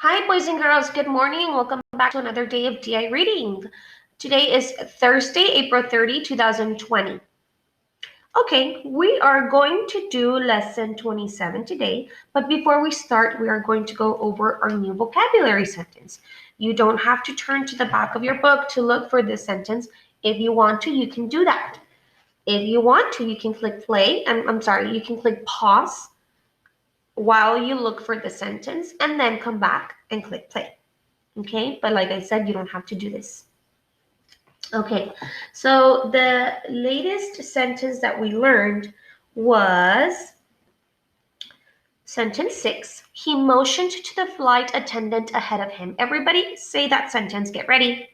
Hi, boys and girls. Good morning. Welcome back to another day of DI reading. Today is Thursday, April 30, 2020. Okay, we are going to do lesson 27 today, but before we start, we are going to go over our new vocabulary sentence. You don't have to turn to the back of your book to look for this sentence. If you want to, you can do that. If you want to, you can click play, you can click pause while you look for the sentence and then come back and click play. Okay, but like I said, you don't have to do this. Okay, so the latest sentence that we learned was sentence 6. He motioned to the flight attendant ahead of him. Everybody say that sentence. Get ready.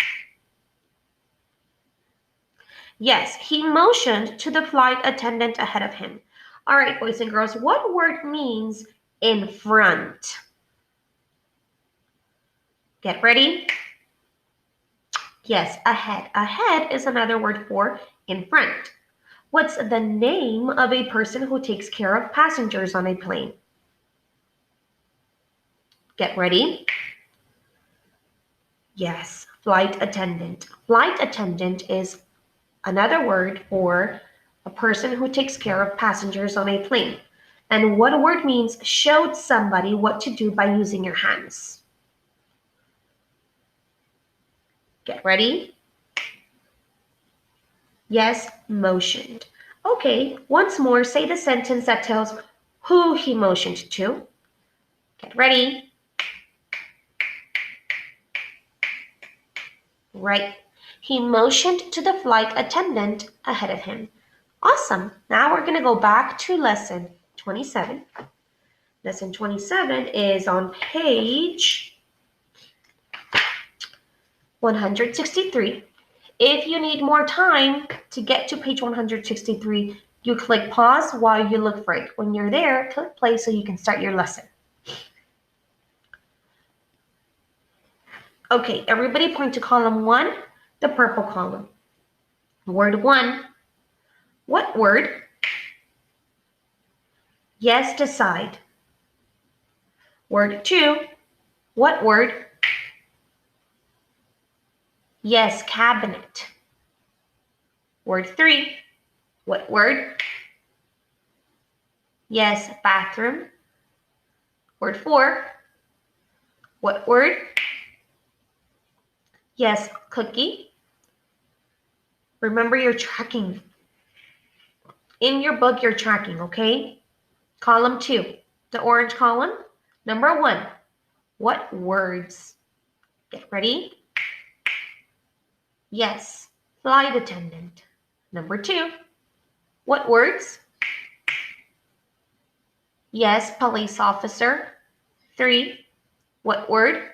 Yes, he motioned to the flight attendant ahead of him. All right, boys and girls, what word means in front? Get ready. Yes, ahead. Ahead is another word for in front. What's the name of a person who takes care of passengers on a plane? Get ready. Yes, flight attendant. Flight attendant is another word for a person who takes care of passengers on a plane. And what word means showed somebody what to do by using your hands? Get ready. Yes, motioned. Okay, once more, say the sentence that tells who he motioned to. Get ready. Right. He motioned to the flight attendant ahead of him. Awesome. Now we're going to go back to lesson 27. Lesson 27 is on page 163. If you need more time to get to page 163, you click pause while you look for it. When you're there, click play so you can start your lesson. Okay, everybody point to column 1, the purple column. Word 1. What word? Yes, decide. Word 2. What word? Yes, cabinet. Word 3. What word? Yes, bathroom. Word 4. What word? Yes, cookie. Remember, you're tracking. In your book, you're tracking, okay? Column 2, the orange column. Number 1, what words? Get ready. Yes, flight attendant. Number 2, what words? Yes, police officer. 3, what word?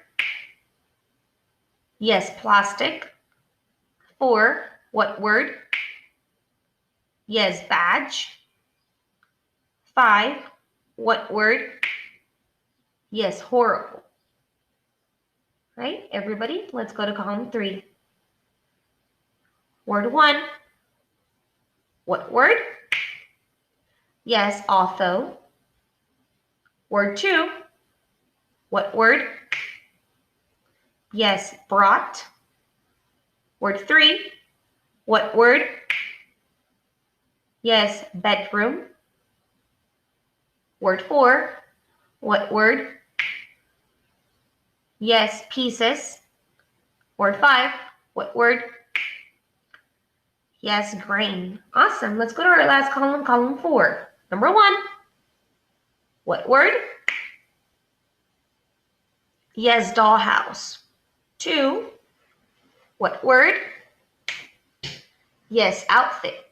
Yes, plastic. 4, what word? Yes, badge. 5, what word? Yes, horrible. Right, everybody, let's go to column 3. Word 1. What word? Yes, although. Word 2. What word? Yes, brought. Word 3. What word? Yes, bedroom. Word 4. What word? Yes, pieces. Word 5. What word? Yes, grain. Awesome. Let's go to our last column, column 4. Number 1. What word? Yes, dollhouse. 2. What word? Yes, outfit.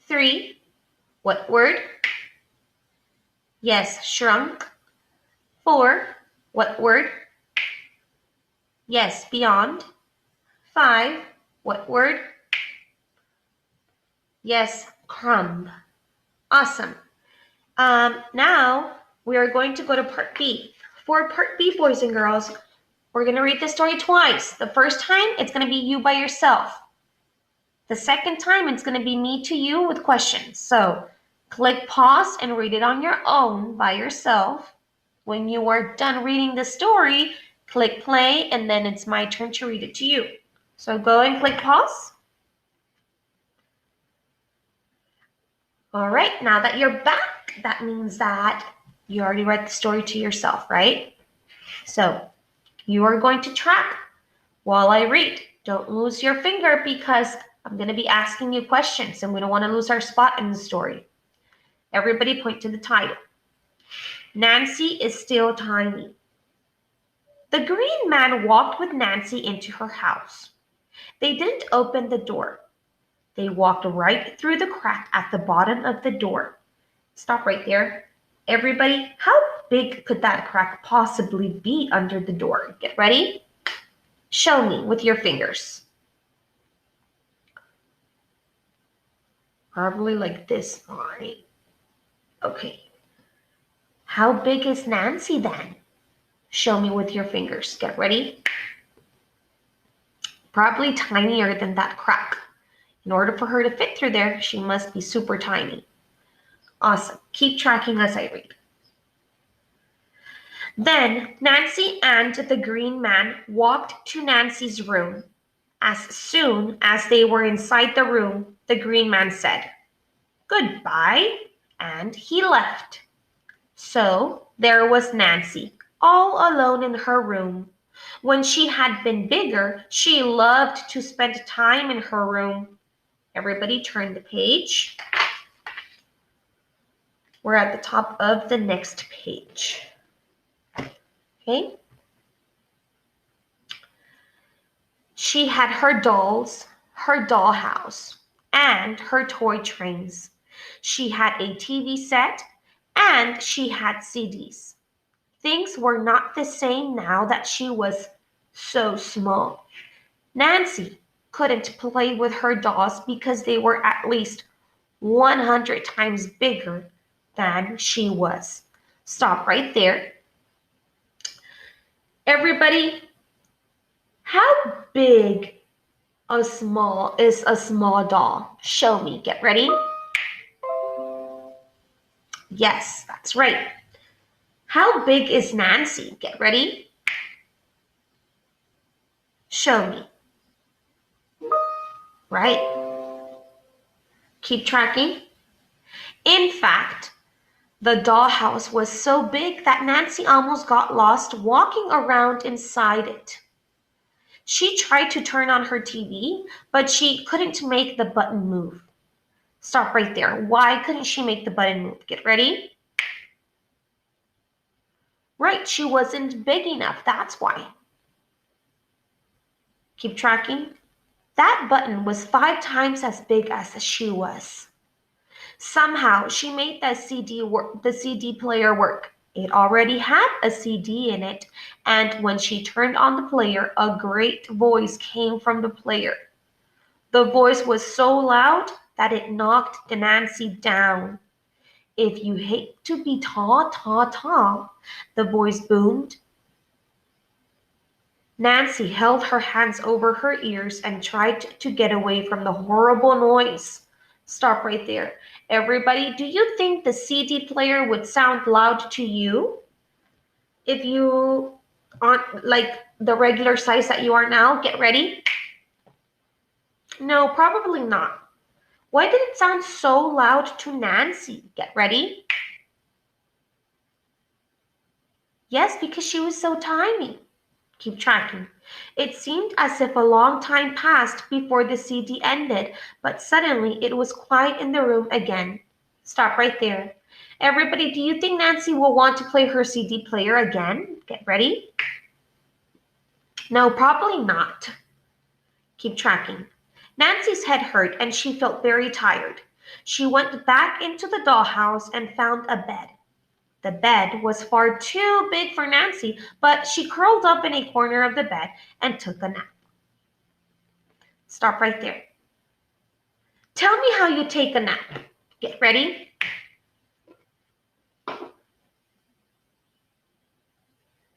3. What word? Yes, shrunk. 4. What word? Yes, beyond. 5. What word? Yes, crumb. Awesome. Now we are going to go to part B. For part B, boys and girls, we're going to read the story twice. The first time, it's going to be you by yourself. The second time, it's going to be me to you with questions. So click pause and read it on your own by yourself. When you are done reading the story, click play, and then it's my turn to read it to you. So go and click pause. All right, now that you're back, that means that you already read the story to yourself, right? So you are going to track while I read. Don't lose your finger because I'm going to be asking you questions and we don't want to lose our spot in the story. Everybody point to the title. Nancy is still tiny. The green man walked with Nancy into her house. They didn't open the door. They walked right through the crack at the bottom of the door. Stop right there. Everybody, how big could that crack possibly be under the door? Get ready? Show me with your fingers. Probably like this, all right? Okay. How big is Nancy then? Show me with your fingers. Get ready? Probably tinier than that crack. In order for her to fit through there, she must be super tiny. Awesome. Keep tracking as I read. Then Nancy and the green man walked to Nancy's room. As soon as they were inside the room, the green man said, "Goodbye," and he left. So there was Nancy, all alone in her room. When she had been bigger, she loved to spend time in her room. Everybody turn the page. We're at the top of the next page. Okay. She had her dolls, her dollhouse, and her toy trains. She had a TV set, and she had CDs. Things were not the same now that she was so small. Nancy couldn't play with her dolls because they were at least 100 times bigger than she was. Stop right there. Everybody, how big is a small doll? Show me. Get ready. Yes, that's right. How big is Nancy? Get ready. Show me. Right. Keep tracking. In fact, the dollhouse was so big that Nancy almost got lost walking around inside it. She tried to turn on her TV, but she couldn't make the button move. Stop right there. Why couldn't she make the button move? Get ready. Right, she wasn't big enough. That's why. Keep tracking. That button was 5 times as big as she was. Somehow, she made the CD player work. It already had a CD in it, and when she turned on the player, a great voice came from the player. The voice was so loud that it knocked Nancy down. "If you hate to be tall, tall, tall," the voice boomed. Nancy held her hands over her ears and tried to get away from the horrible noise. Stop right there. Everybody, do you think the CD player would sound loud to you if you aren't like the regular size that you are now? Get ready. No, probably not. Why did it sound so loud to Nancy? Get ready. Yes, because she was so tiny. Keep tracking. It seemed as if a long time passed before the CD ended, but suddenly it was quiet in the room again. Stop right there. Everybody, do you think Nancy will want to play her CD player again? Get ready. No, probably not. Keep tracking. Nancy's head hurt and she felt very tired. She went back into the dollhouse and found a bed. The bed was far too big for Nancy, but she curled up in a corner of the bed and took a nap. Stop right there. Tell me how you take a nap. Get ready.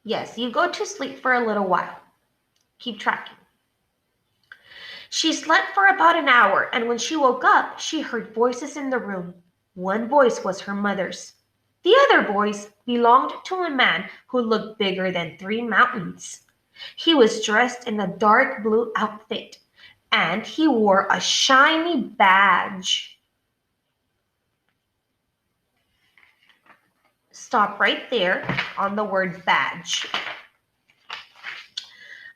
Yes, you go to sleep for a little while. Keep tracking. She slept for about an hour, and when she woke up, she heard voices in the room. One voice was her mother's. The other boys belonged to a man who looked bigger than 3 mountains. He was dressed in a dark blue outfit, and he wore a shiny badge. Stop right there on the word badge.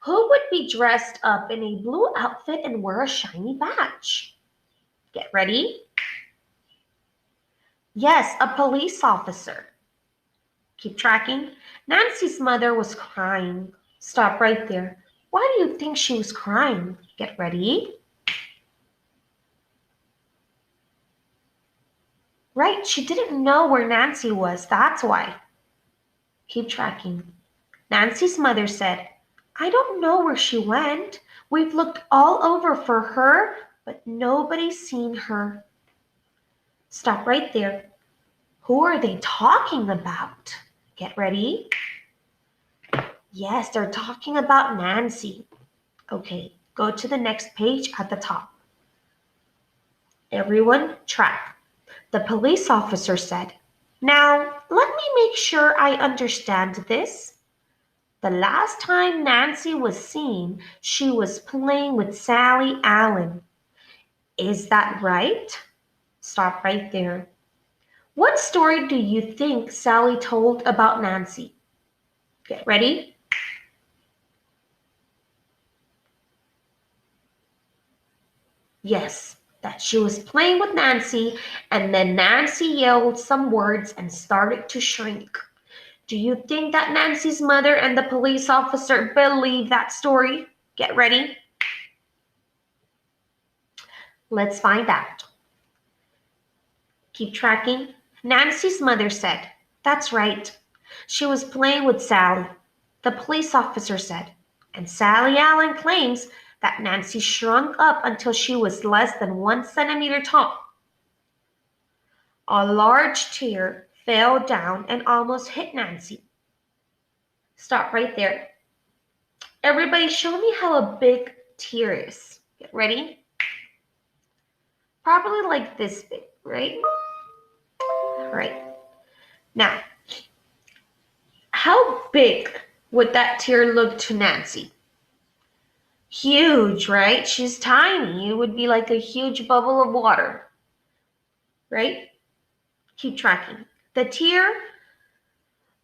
Who would be dressed up in a blue outfit and wear a shiny badge? Get ready. Yes, a police officer. Keep tracking. Nancy's mother was crying. Stop right there. Why do you think she was crying? Get ready. Right, she didn't know where Nancy was. That's why. Keep tracking. Nancy's mother said, I don't know where she went. We've looked all over for her, but nobody's seen her. Stop right there. Who are they talking about? Get ready. Yes, they're talking about Nancy. Okay, go to the next page at the top. Everyone track. The police officer said, Now, let me make sure I understand this. The last time Nancy was seen, she was playing with Sally Allen. Is that right? Stop right there. What story do you think Sally told about Nancy? Get ready. Yes, that she was playing with Nancy, and then Nancy yelled some words and started to shrink. Do you think that Nancy's mother and the police officer believe that story? Get ready. Let's find out. Keep tracking. Nancy's mother said, That's right. She was playing with Sally, the police officer said. And Sally Allen claims that Nancy shrunk up until she was less than 1 centimeter tall. A large tear fell down and almost hit Nancy. Stop right there. Everybody show me how a big tear is. Get ready? Probably like this big, right? All right. Now, how big would that tear look to Nancy? Huge, right? She's tiny. It would be like a huge bubble of water, right? Keep tracking. The tear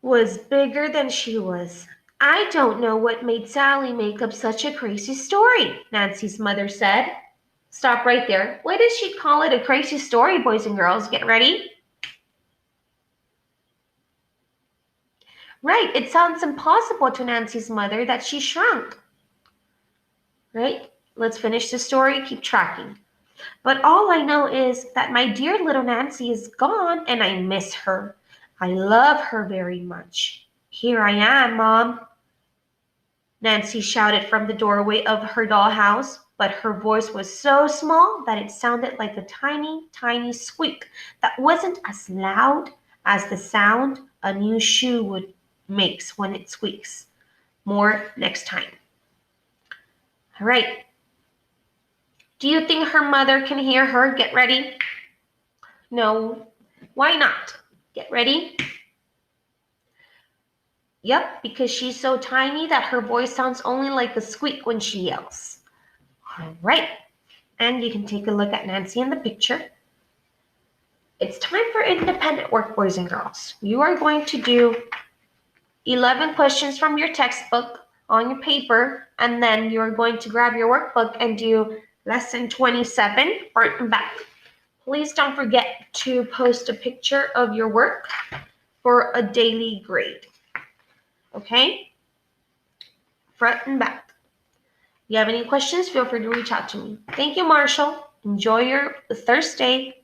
was bigger than she was. I don't know what made Sally make up such a crazy story, Nancy's mother said. Stop right there. Why does she call it a crazy story, boys and girls? Get ready. Right, it sounds impossible to Nancy's mother that she shrunk. Right? Let's finish the story. Keep tracking. But all I know is that my dear little Nancy is gone and I miss her. I love her very much. Here I am, Mom. Nancy shouted from the doorway of her dollhouse, but her voice was so small that it sounded like a tiny, tiny squeak that wasn't as loud as the sound a new shoe would makes when it squeaks. More next time. All right. Do you think her mother can hear her? Get ready. No. Why not? Get ready. Yep, because she's so tiny that her voice sounds only like a squeak when she yells. All right. And you can take a look at Nancy in the picture. It's time for independent work, boys and girls. You are going to do 11 questions from your textbook on your paper, and then you're going to grab your workbook and do lesson 27, front and back. Please don't forget to post a picture of your work for a daily grade. Okay? Front and back. If you have any questions, feel free to reach out to me. Thank you, Marshall. Enjoy your Thursday.